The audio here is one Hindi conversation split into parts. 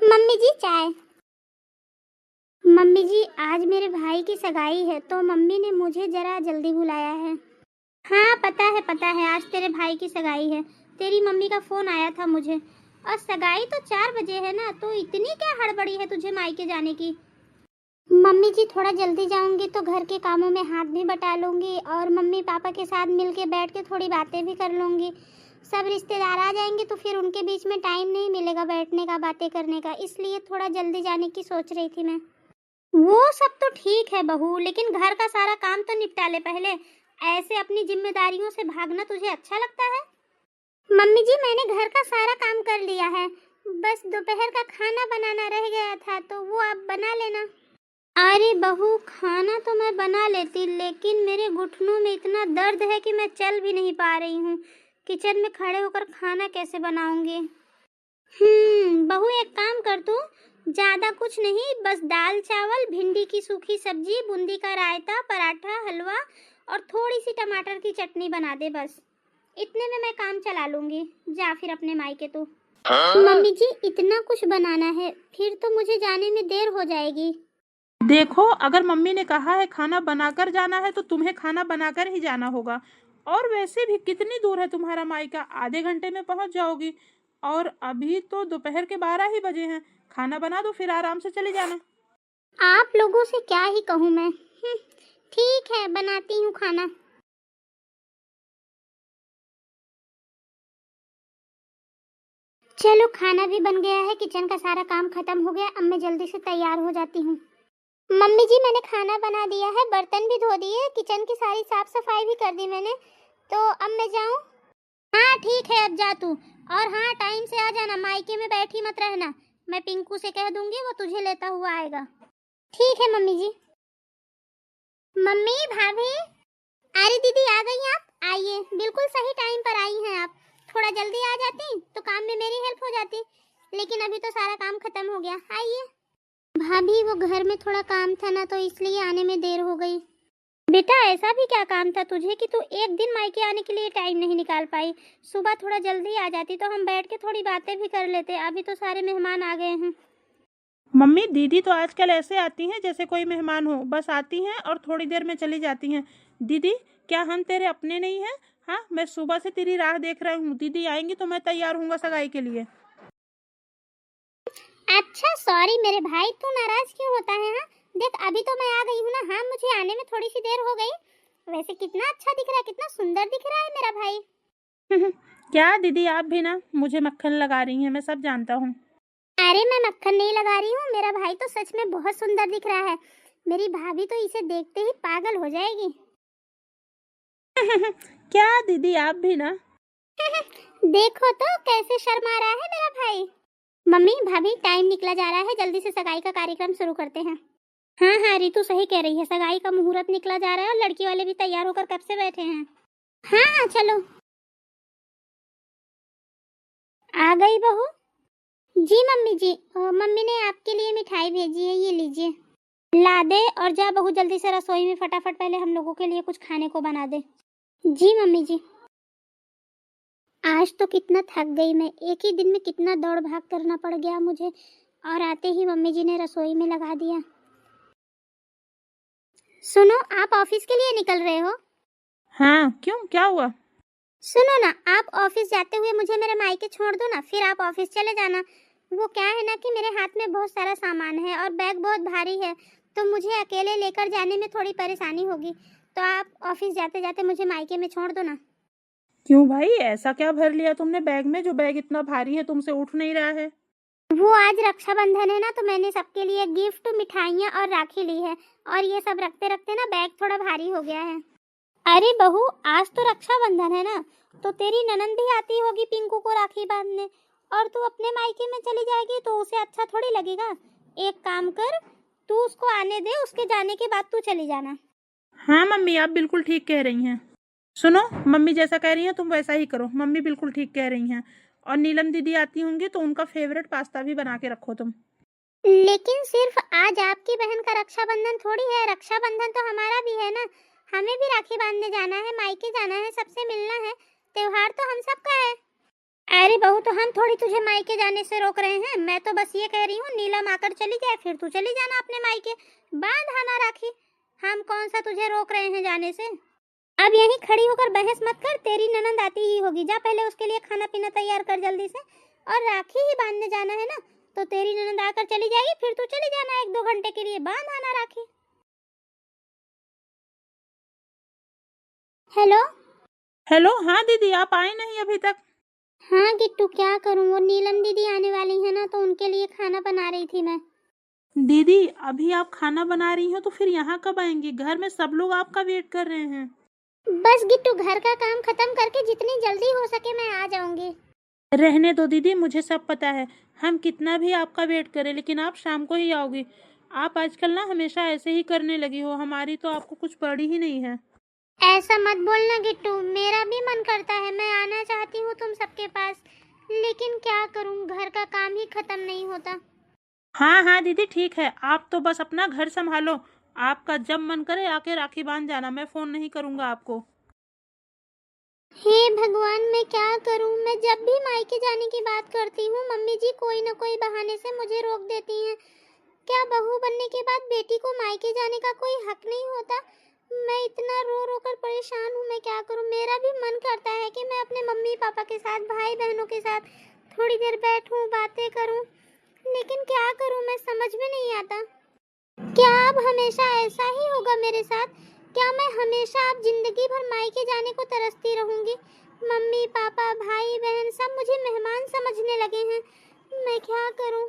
मम्मी जी चाय। मम्मी जी आज मेरे भाई की सगाई है तो मम्मी ने मुझे जरा जल्दी बुलाया है। हाँ पता है आज तेरे भाई की सगाई है। तेरी मम्मी का फोन आया था मुझे। और सगाई तो 4 बजे है ना, तो इतनी क्या हड़बड़ी है तुझे मायके जाने की? मम्मी जी थोड़ा जल्दी जाऊंगी तो घर के कामों में हाथ भी बटा लूंगी और मम्मी पापा के साथ मिलके बैठ के थोड़ी बातें भी कर लूंगी। सब रिश्तेदार आ जाएंगे तो फिर उनके बीच में टाइम नहीं मिलेगा बैठने का, बातें करने का, इसलिए थोड़ा जल्दी जाने की सोच रही थी मैं। वो सब तो ठीक है बहू, लेकिन घर का सारा काम तो निपटा ले पहले। ऐसे अपनी जिम्मेदारियों से भागना तुझे अच्छा लगता है? मम्मी जी मैंने घर का सारा काम कर लिया है, बस दोपहर का खाना बनाना रह गया था तो वो आप बना लेना। अरे बहू खाना तो मैं बना लेती, लेकिन मेरे घुटनों में इतना दर्द है कि मैं चल भी नहीं पा रही हूँ। किचन में खड़े होकर खाना कैसे बनाऊंगी? बहू एक काम कर तू, ज्यादा कुछ नहीं, बस दाल चावल, भिंडी की सूखी सब्जी, बूंदी का रायता, पराठा, हलवा और थोड़ी सी टमाटर की चटनी बना दे। बस इतने में मैं काम चला लूंगी। जा फिर अपने मायके तू। मम्मी जी इतना कुछ बनाना है, फिर तो मुझे जाने में देर हो जाएगी। देखो, अगर मम्मी ने कहा है खाना बनाकर जाना है तो तुम्हें खाना बनाकर ही जाना होगा। और वैसे भी कितनी दूर है तुम्हारा मायका? आधे घंटे में पहुंच जाओगी। और अभी तो दोपहर के 12 ही बजे हैं। खाना बना दो फिर आराम से चले जाना। आप लोगों से क्या ही कहूँ मैं। ठीक है बनाती हूँ खाना। चलो खाना भी बन गया है, किचन का सारा काम खत्म हो गया, अब मैं जल्दी से तैयार हो जाती हूँ। मम्मी जी मैंने खाना बना दिया है, बर्तन भी धो दिए, किचन की सारी साफ सफाई भी कर दी मैंने। तो अब मैं जाऊँ? हाँ ठीक है अब जा तू। और हाँ टाइम से आ जाना, मायके में बैठी मत रहना। मैं पिंकू से कह दूंगी, वो तुझे लेता हुआ आएगा। ठीक है मम्मी जी। मम्मी भाभी। अरे दीदी आ गई आप? आइए, बिल्कुल सही टाइम पर आई हैं आप। थोड़ा जल्दी आ जाती तो काम में मेरी हेल्प हो जाती, लेकिन अभी तो सारा काम खत्म हो गया। आइए। भाभी वो घर में थोड़ा काम था ना, तो इसलिए आने में देर हो गई। बेटा ऐसा भी क्या काम था तुझे कि तू एक दिन मायके आने के लिए टाइम नहीं निकाल पाई? सुबह थोड़ा जल्दी आ जाती तो हम बैठ के थोड़ी बातें भी कर लेते। अभी तो सारे मेहमान आ गए हैं। मम्मी, दीदी तो आजकल ऐसे आती हैं जैसे कोई मेहमान हो। बस आती हैं और थोड़ी देर में चली जाती हैं। दीदी, क्या हम तेरे अपने नहीं हैं? हाँ, मैं सुबह से तेरी राह देख रही हूँ। दीदी आएंगी तो मैं तैयार हूँगा सगाई के लिए। अच्छा सॉरी मेरे भाई, तू नाराज क्यों होता है? हाँ देख अभी तो मैं आ गई हूँ ना। हाँ मुझे आने में थोड़ी सी देर हो गई। वैसे कितना अच्छा दिख रहा है, कितना सुंदर दिख रहा है मेरा भाई। क्या दीदी, आप भी ना मुझे मक्खन लगा रही हैं, मैं सब जानता हूँ। अरे मैं मक्खन नहीं लगा रही हूँ, मेरा भाई तो सच में बहुत सुंदर दिख रहा है। मेरी भाभी तो इसे देखते ही पागल हो जाएगी। क्या दीदी, आप भी ना। देखो तो कैसे शर्मा रहा है मेरा भाई। मम्मी भाभी टाइम निकला जा रहा है, जल्दी से सगाई का कार्यक्रम शुरू करते हैं। हाँ हाँ रितु सही कह रही है, सगाई का मुहूर्त निकला जा रहा है और लड़की वाले भी तैयार होकर कब से बैठे हैं। हाँ हाँ चलो। आ गई बहू? जी मम्मी जी, मम्मी ने आपके लिए मिठाई भेजी है, ये लीजिए। ला दे और जा बहू, जल्दी से रसोई में फटाफट पहले हम लोगों के लिए कुछ खाने को बना दे। जी मम्मी जी। आज तो कितना थक गई मैं, एक ही दिन में कितना दौड़ भाग करना पड़ गया मुझे। और आते ही मम्मी जी ने रसोई में लगा दिया। सुनो आप ऑफिस के लिए निकल रहे हो? हाँ, क्यों, क्या हुआ? सुनो ना, आप ऑफिस जाते हुए मुझे मेरे मायके छोड़ दो ना, फिर आप ऑफिस चले जाना। वो क्या है ना कि मेरे हाथ में बहुत सारा सामान है और बैग बहुत भारी है, तो मुझे अकेले लेकर जाने में थोड़ी परेशानी होगी। तो आप ऑफिस जाते जाते मुझे मायके में छोड़ दो ना। क्यों भाई, ऐसा क्या भर लिया तुमने बैग में जो बैग इतना भारी है, तुमसे उठ नहीं रहा है? वो आज रक्षाबंधन है ना, तो मैंने सबके लिए गिफ्ट, मिठाइयाँ और राखी ली है, और ये सब रखते रखते ना बैग थोड़ा भारी हो गया है। अरे बहू आज तो रक्षाबंधन है ना, तो तेरी ननंद भी आती होगी पिंकू को राखी बांधने, और तू अपने मायके में चली जाएगी तो उसे अच्छा थोड़ी लगेगा। एक काम कर, तू उसको आने दे, उसके जाने के बाद तू चली जाना। हाँ मम्मी, आप बिल्कुल ठीक कह रही हैं। सुनो, मम्मी जैसा कह रही हैं तुम वैसा ही करो। मम्मी बिल्कुल ठीक कह रही हैं। और नीलम दीदी आती होंगी तो उनका फेवरेट पास्ता भी बना के रखो तुम। लेकिन सिर्फ आज आपकी बहन का रक्षाबंधन थोड़ी है, रक्षाबंधन तो हमारा भी है ना। हमें भी राखी बांधने जाना है, मायके जाना है, सबसे मिलना है। त्योहार तो हम सबका है। अरे बहू, तो हम थोड़ी तुझे मायके जाने से रोक रहे हैं। मैं तो बस ये कह रही हूँ नीलम आकर चली जाए, फिर तू चली जाना अपने मायके, बांध आना राखी। हम कौन सा तुझे रोक रहे हैं जाने से। अब यहीं खड़ी होकर बहस मत कर, तेरी ननंद आती ही होगी। जा पहले उसके लिए खाना पीना तैयार कर जल्दी से। और राखी ही बांधने जाना है ना, तो तेरी ननंद आकर चली जाएगी, फिर तू चली जाना 1-2 घंटे के लिए, बांध आना राखी। हेलो। हेलो, हाँ दीदी, आप आए नहीं अभी तक। हाँ गिट्टू, क्या करूँ, वो नीलम दीदी आने वाली है ना, तो उनके लिए खाना बना रही थी मैं। दीदी, अभी आप खाना बना रही हो तो फिर यहाँ कब आएंगी? घर में सब लोग आपका वेट कर रहे हैं। बस गिट्टू, घर का काम खत्म करके जितनी जल्दी हो सके मैं आ जाऊंगी। रहने दो दीदी, मुझे सब पता है। हम कितना भी आपका वेट करें, लेकिन आप शाम को ही आओगी। आप आजकल ना हमेशा ऐसे ही करने लगी हो, हमारी तो आपको कुछ पड़ी ही नहीं है। ऐसा मत बोलना गिट्टू, मेरा भी मन करता है, मैं आना चाहती हूँ तुम सबके पास, लेकिन क्या करूँ, घर का काम ही खत्म नहीं होता। हाँ हाँ दीदी, ठीक है, आप तो बस अपना घर संभालो। आपका जब मन करे आके राखी बांध जाना, मैं फोन नहीं करूंगा आपको। हे भगवान, मैं क्या करूँ, मैं जब भी मायके जाने की बात करती हूँ मम्मी जी कोई न कोई बहाने से मुझे रोक देती हैं। क्या बहू बनने के बाद बेटी को मायके जाने का कोई हक नहीं होता? मैं इतना रो रो कर परेशान हूँ, मैं क्या करूँ। मेरा भी मन करता है कि मैं अपने मम्मी पापा के साथ, भाई बहनों के साथ थोड़ी देर बैठूं, बातें करूं, लेकिन क्या करूं, मैं समझ में नहीं आता। क्या अब हमेशा ऐसा ही होगा मेरे साथ? क्या मैं हमेशा अब जिंदगी भर मायके जाने को तरसती रहूंगी? मम्मी पापा भाई बहन सब मुझे मेहमान समझने लगे हैं, मैं क्या करूं।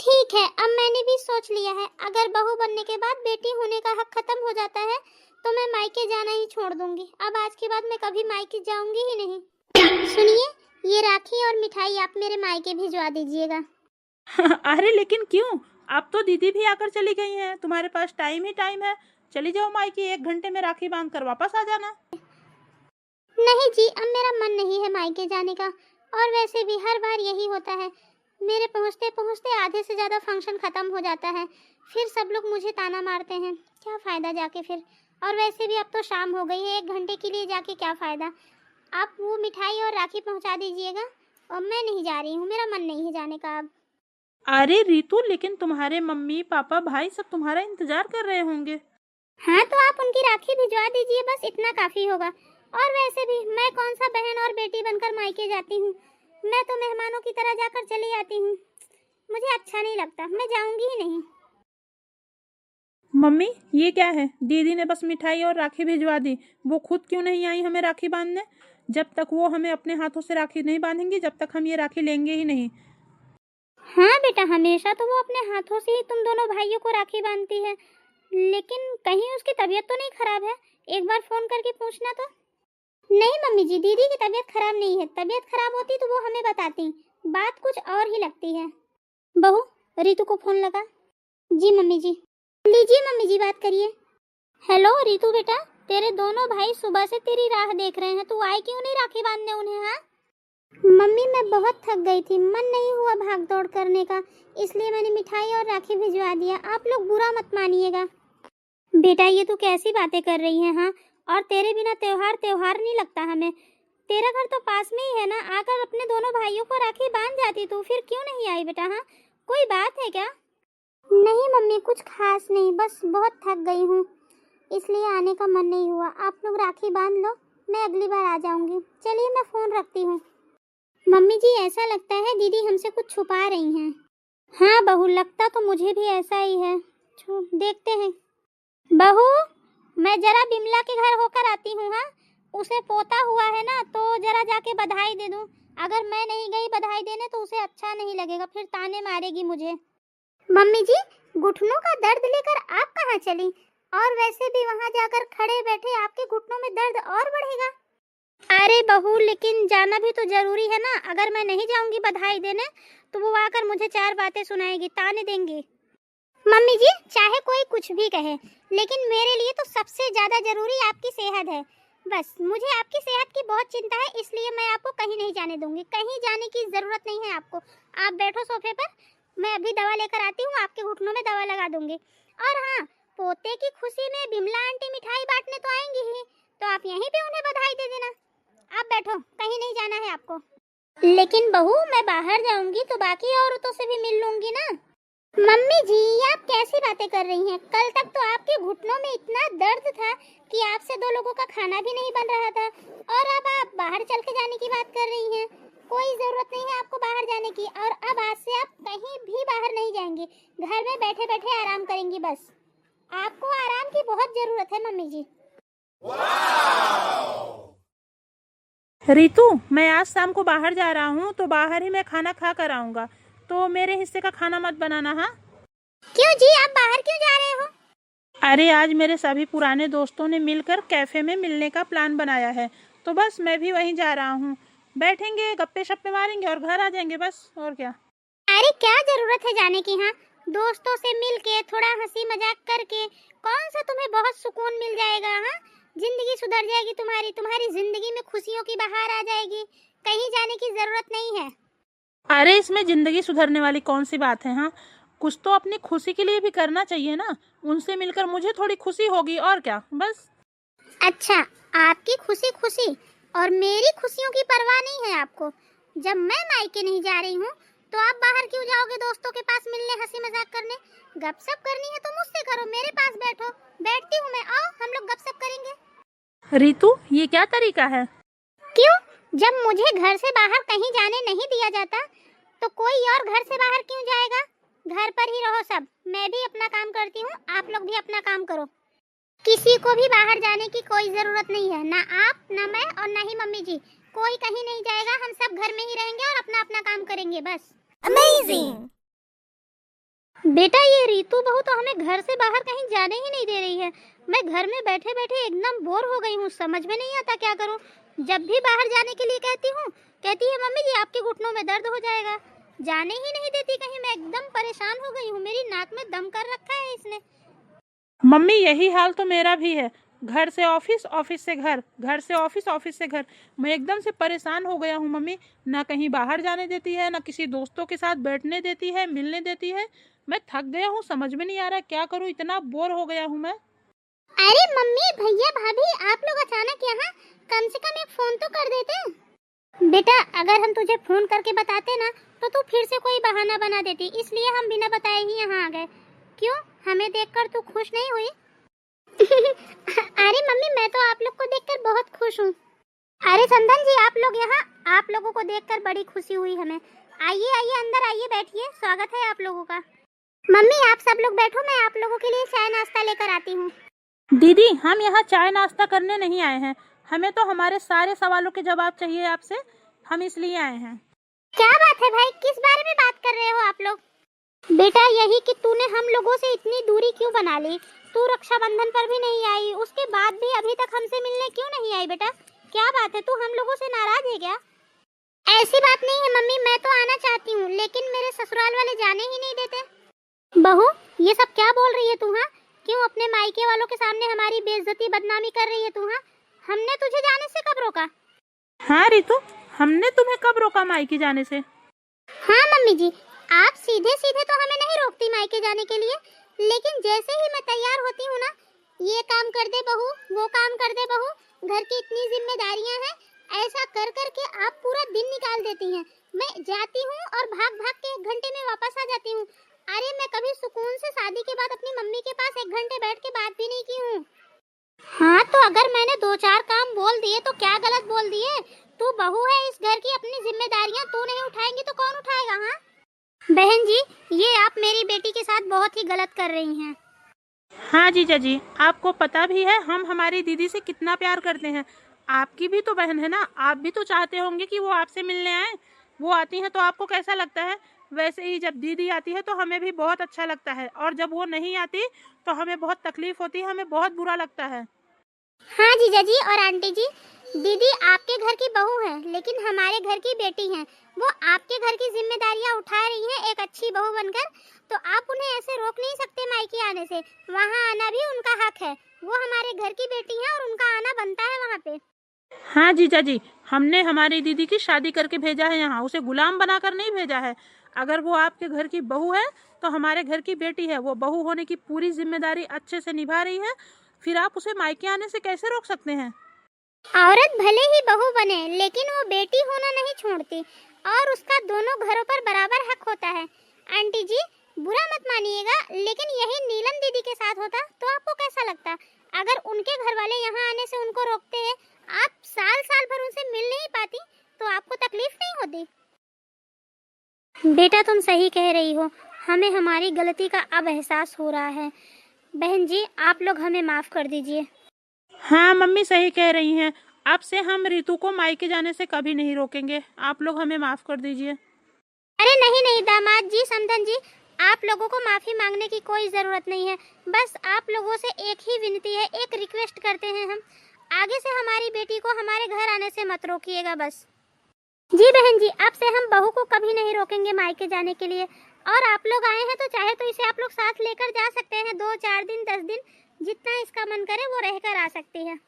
ठीक है, अब मैंने भी सोच लिया है, अगर बहू बनने के बाद बेटी होने का हक खत्म हो जाता है तो मैं मायके जाना ही छोड़ दूंगी। अब आज के बाद मैं कभी मायके जाऊंगी ही नहीं। सुनिए, ये राखी और मिठाई आप मेरे मायके भिजवा दीजिएगा। अरे लेकिन क्यों? अब तो दीदी भी आकर चली गई हैं, तुम्हारे पास टाइम ही टाइम है। चली जाओ मायके, 1 घंटे में राखी बांध कर वापस आ जाना। नहीं जी, अब मेरा मन नहीं है मायके जाने का, और वैसे भी हर बार यही होता है, मेरे पहुंचते पहुंचते आधे से ज्यादा फंक्शन खत्म हो जाता है, फिर सब लोग मुझे ताना मारते हैं, क्या फायदा जाके फिर। और वैसे भी अब तो शाम हो गई है, 1 घंटे के लिए जाके क्या फायदा। आप वो मिठाई और राखी पहुंचा दीजिएगा, और मैं नहीं जा रही हूँ, मेरा मन नहीं है जाने का अब। अरे रितु, लेकिन तुम्हारे मम्मी पापा भाई सब तुम्हारा इंतजार कर रहे होंगे। हाँ, तो आप उनकी राखी भिजवा दीजिए, बस इतना काफी होगा। और वैसे भी मैं कौन सा बहन और बेटी बनकर मायके जाती हूँ, मैं तो मेहमानों की तरह जाकर चली आती हूँ। मुझे अच्छा नहीं लगता, मैं जाऊंगी ही नहीं। मम्मी, ये क्या है? दीदी ने बस मिठाई और राखी भिजवा दी, वो खुद क्यों नहीं आई हमें राखी बांधने? जब तक वो हमें अपने हाथों से राखी नहीं बांधेंगी, जब तक हम ये राखी लेंगे ही नहीं। हाँ बेटा, हमेशा तो वो अपने हाथों से ही तुम दोनों भाइयों को राखी बांधती है, लेकिन कहीं उसकी तबीयत तो नहीं खराब है? एक बार फोन करके पूछना तो। नहीं मम्मी जी, दीदी की तबीयत खराब नहीं है, तबीयत खराब होती तो वो हमें बताती, बात कुछ और ही लगती है। बहू, रितु को फोन लगा। जी मम्मी जी। लीजिए मम्मी जी, बात करिए। हेलो रितु बेटा, तेरे दोनों भाई सुबह से तेरी राह देख रहे हैं, तू आई क्यों नहीं राखी बांधने उन्हें? हाँ मम्मी, मैं बहुत थक गई थी, मन नहीं हुआ भाग दौड़ करने का, इसलिए मैंने मिठाई और राखी भिजवा दिया, आप लोग बुरा मत मानिएगा। बेटा, ये तू कैसी बातें कर रही है? हाँ, और तेरे बिना त्योहार त्योहार नहीं लगता हमें। तेरा घर तो पास में ही है ना, आकर अपने दोनों भाइयों को राखी बांध जाती तू, फिर क्यों नहीं आई बेटा? हाँ, कोई बात है क्या? नहीं मम्मी, कुछ खास नहीं, बस बहुत थक गई हूँ, इसलिए आने का मन नहीं हुआ। आप लोग राखी बांध लो, मैं अगली बार आ जाऊंगी। चलिए मैं फोन रखती हूँ। मम्मी जी, ऐसा लगता है दीदी हमसे कुछ छुपा रही हैं। हाँ बहू, लगता तो मुझे भी ऐसा ही है, देखते हैं। बहू, मैं जरा बिमला के घर होकर आती हूँ। हाँ, उसे पोता हुआ है ना, तो जरा जाके बधाई दे दूँ। अगर मैं नहीं गई बधाई देने तो उसे अच्छा नहीं लगेगा, फिर ताने मारेगी मुझे। मम्मी जी, घुटनों का दर्द लेकर आप कहाँ चली? और वैसे भी वहाँ जाकर खड़े बैठे आपके घुटनों में दर्द और बढ़ेगा। अरे बहू, लेकिन जाना भी तो जरूरी है ना, अगर मैं नहीं जाऊंगी बधाई देने तो वो आकर मुझे 4 बातें सुनाएगी, ताने देंगी। मम्मी जी, चाहे कोई कुछ भी कहे, लेकिन मेरे लिए तो सबसे ज्यादा जरूरी आपकी सेहत है। बस मुझे आपकी सेहत की बहुत चिंता है, इसलिए मैं आपको कहीं नहीं जाने दूंगी। कहीं जाने की जरूरत नहीं है आपको, आप बैठो सोफे पर, मैं अभी दवा लेकर आती हूँ, आपके घुटनों में दवा लगा दूंगी। और हाँ, पोते की खुशी में बिमला आंटी मिठाई बांटने तो आएंगी ही, तो आप यहीं पे उन्हें बधाई दे देना। आप बैठो, कहीं नहीं जाना है आपको। लेकिन बहू मैं बाहर जाऊंगी तो बाकी औरतों से भी मिल लूंगी ना। मम्मी जी ये आप कैसी बातें कर रही हैं? कल तक तो आपके घुटनों में इतना दर्द था कि आपसे 2 लोगों का खाना भी नहीं बन रहा था, और अब आप बाहर चल के जाने की बात कर रही हैं। कोई जरूरत नहीं है आपको बाहर जाने की, और अब आज से आप कहीं भी बाहर नहीं जाएंगी, घर में बैठे बैठे आराम करेंगी बस। आपको आराम की बहुत जरूरत है मम्मी जी। रितु, मैं आज शाम को बाहर जा रहा हूँ तो बाहर ही मैं खाना खा कर आऊँगा, तो मेरे हिस्से का खाना मत बनाना। हाँ? क्यों जी, आप बाहर क्यों जा रहे हो? अरे आज मेरे सभी पुराने दोस्तों ने मिलकर कैफे में मिलने का प्लान बनाया है, तो बस मैं भी वहीं जा रहा हूँ। बैठेंगे, गप्पे शप्पे मारेंगे और घर आ जाएंगे बस, और क्या। अरे क्या जरूरत है जाने की? हाँ, दोस्तों से मिलके थोड़ा हंसी मजाक करके कौन सा तुम्हें बहुत सुकून मिल जाएगा? हाँ, जिंदगी सुधर जाएगी तुम्हारी, तुम्हारी जिंदगी में खुशियों की बहार आ जाएगी। कहीं जाने की जरूरत नहीं है। अरे इसमें जिंदगी सुधरने वाली कौन सी बात है? हाँ, कुछ तो अपनी खुशी के लिए भी करना चाहिए ना। उनसे मिलकर मुझे थोड़ी खुशी होगी, और क्या, बस। अच्छा, आपकी खुशी खुशी और मेरी खुशियों की परवाह नहीं है आपको। जब मैं मायके नहीं जा रही हूँ तो आप बाहर क्यों जाओगे दोस्तों के पास मिलने, हंसी मजाक करने? गपशप करनी है तो मुझसे करो, मेरे पास बैठो। बैठती हूँ मैं, आओ हम लोग गपशप करेंगे। रितु, ये क्या तरीका है? क्यों? जब मुझे घर से बाहर कहीं जाने नहीं दिया जाता तो कोई और घर से बाहर क्यों जाएगा? घर पर ही रहो सब, मैं भी अपना काम करती हूँ, आप लोग भी अपना काम करो। किसी को भी बाहर जाने की कोई जरूरत नहीं है, ना आप, ना मैं और ना ही मम्मी जी। कोई कहीं नहीं जाएगा, हम सब घर में ही रहेंगे और अपना अपना काम करेंगे बस। अमेजिंग! बेटा ये रीतू बहू तो हमें घर से बाहर कहीं जाने ही नहीं दे रही है। मैं घर में बैठे बैठे एकदम बोर हो गई हूँ, समझ में नहीं आता क्या करूँ। जब भी बाहर जाने के लिए कहती हूँ, कहती है मम्मी जी आपके घुटनों में दर्द हो जाएगा। जाने ही नहीं देती कहीं। मैं एकदम परेशान हो गई हूँ, मेरी नाक में दम कर रखा है इसने। मम्मी यही हाल तो मेरा भी है। घर से ऑफिस, ऑफिस से घर, घर से ऑफिस, ऑफिस से घर। मैं एकदम से परेशान हो गया हूँ मम्मी। ना कहीं बाहर जाने देती है, ना किसी दोस्तों के साथ बैठने देती है, मिलने देती है। मैं थक गया हूँ, समझ में नहीं आ रहा क्या करूँ, इतना बोर हो गया हूँ मैं। अरे मम्मी, भैया, भाभी, आप लोग अचानक यहाँ? कम से कम एक फोन तो कर देते। बेटा अगर हम तुझे फोन करके बताते ना तो तू फिर से कोई बहाना बना देती, इसलिए हम बिना बताए ही यहाँ आ गए। क्यों, हमें देखकर तू खुश नहीं हुई? अरे मम्मी, मैं तो आप लोग को देखकर बहुत खुश हूँ। अरे संदन जी, आप लोग यहाँ, आप लोगों को देखकर बड़ी खुशी हुई हमें। आइए आइए, अंदर आइए, बैठिए, स्वागत है आप लोगों का। मम्मी आप सब लोग बैठो, मैं आप लोगों के लिए चाय नाश्ता लेकर आती हूँ। दीदी, हम यहाँ चाय नाश्ता करने नहीं आए हैं, हमें तो हमारे सारे सवालों के जवाब चाहिए आपसे, हम इसलिए आए हैं। क्या बात है भाई, किस बारे में बात कर रहे हो आप लोग? बेटा यही कि तूने हम लोगों से इतनी दूरी क्यों बना ली? तू रक्षाबंधन पर भी नहीं आई, उसके बाद भी अभी तक हमसे मिलने क्यों नहीं आई? बेटा क्या बात है, तू हम लोगों से नाराज है क्या? ऐसी बात नहीं है मम्मी, मैं तो आना चाहती हूँ लेकिन मेरे ससुराल वाले जाने ही नहीं देते। बहू ये सब क्या बोल रही है तू? हाँ, क्यों अपने मायके वालों के सामने हमारी बेइज्जती बदनामी कर रही है तू? हाँ, हमने तुझे जाने से कब रोका? हाँ रितु, हमने तुम्हें कब रोका मायके जाने से? हाँ मम्मी जी, आप सीधे सीधे तो हमें नहीं रोकती मायके जाने के लिए, लेकिन जैसे ही मैं तैयार होती हूँ ना, ये काम कर दे बहू, वो काम कर दे बहू, घर की इतनी जिम्मेदारियां हैं, ऐसा कर कर के आप पूरा दिन निकाल देती हैं। मैं जाती हूँ और भाग भाग के 1 घंटे में वापस आ जाती हूँ। अरे मैं कभी सुकून से शादी के बाद अपनी मम्मी के पास 1 घंटे बैठ के बात भी नहीं की हूँ। हाँ तो अगर मैंने 2-4 काम बोल दिए तो क्या गलत बोल दिए? तू बहू है इस घर की, अपनी जिम्मेदारियां तू नहीं उठाएंगी तो कौन उठाएगा? हाँ बहन जी, ये आप मेरी बेटी के साथ बहुत ही गलत कर रही हैं। हाँ जीजा जी, आपको पता भी है हम हमारी दीदी से कितना प्यार करते हैं। आपकी भी तो बहन है ना, आप भी तो चाहते होंगे कि वो आपसे मिलने आए। वो आती हैं तो आपको कैसा लगता है? वैसे ही जब दीदी आती है तो हमें भी बहुत अच्छा लगता है, और जब वो नहीं आती तो हमें बहुत तकलीफ होती है, हमें बहुत बुरा लगता है। हाँ जीजा जी और आंटी जी, दीदी आपके घर की बहू है लेकिन हमारे घर की बेटी है। वो आपके घर की जिम्मेदारियां उठा रही हैं एक अच्छी बहू बनकर, तो आप उन्हें ऐसे रोक नहीं सकते मायके आने से। वहाँ आना भी उनका हक है, वो हमारे घर की बेटी है और उनका आना बनता है वहाँ पे। हाँ जीजा जी, हमने हमारी दीदी की शादी करके भेजा है यहाँ, उसे गुलाम बनाकर नहीं भेजा है। अगर वो आपके घर की बहू है तो हमारे घर की बेटी है, वो बहू होने की पूरी जिम्मेदारी अच्छे से निभा रही है, फिर आप उसे मायके आने से कैसे रोक सकते हैं? औरत भले ही बहू बने लेकिन वो बेटी होना नहीं छोड़ती। और उसका दोनों घरों पर बराबर हक होता है। आंटी जी, बुरा मत मानिएगा, लेकिन यही नीलम दीदी के साथ होता तो आपको कैसा लगता? अगर उनके घर वाले यहाँ आने से उनको रोकते हैं, आप साल साल भर उनसे मिल नहीं पाती, तो आपको तकलीफ नहीं होती? बेटा तुम सही कह रही हो, हमें हमारी गलती का अब एहसास हो रहा है। बहन जी, आप लोग हमें माफ कर दीजिए। हाँ मम्मी सही कह रही हैं, अब से हम रितु को मायके जाने से कभी नहीं रोकेंगे। आप लोग हमें माफ कर दीजिए। अरे नहीं नहीं दामाद जी, समधन जी, आप लोगों को माफी मांगने की कोई जरूरत नहीं है। बस आप लोगों से एक ही विनती है, एक रिक्वेस्ट करते हैं हम, आगे से हमारी बेटी को हमारे घर आने से मत रोकिएगा बस। जी बहन जी, अब से हम बहू को कभी नहीं रोकेंगे मायके जाने के लिए। और आप लोग आए हैं तो चाहे तो इसे आप लोग साथ लेकर जा सकते हैं, 2-4 दिन 10 दिन, जितना इसका मन करे वो रहकर आ सकती है।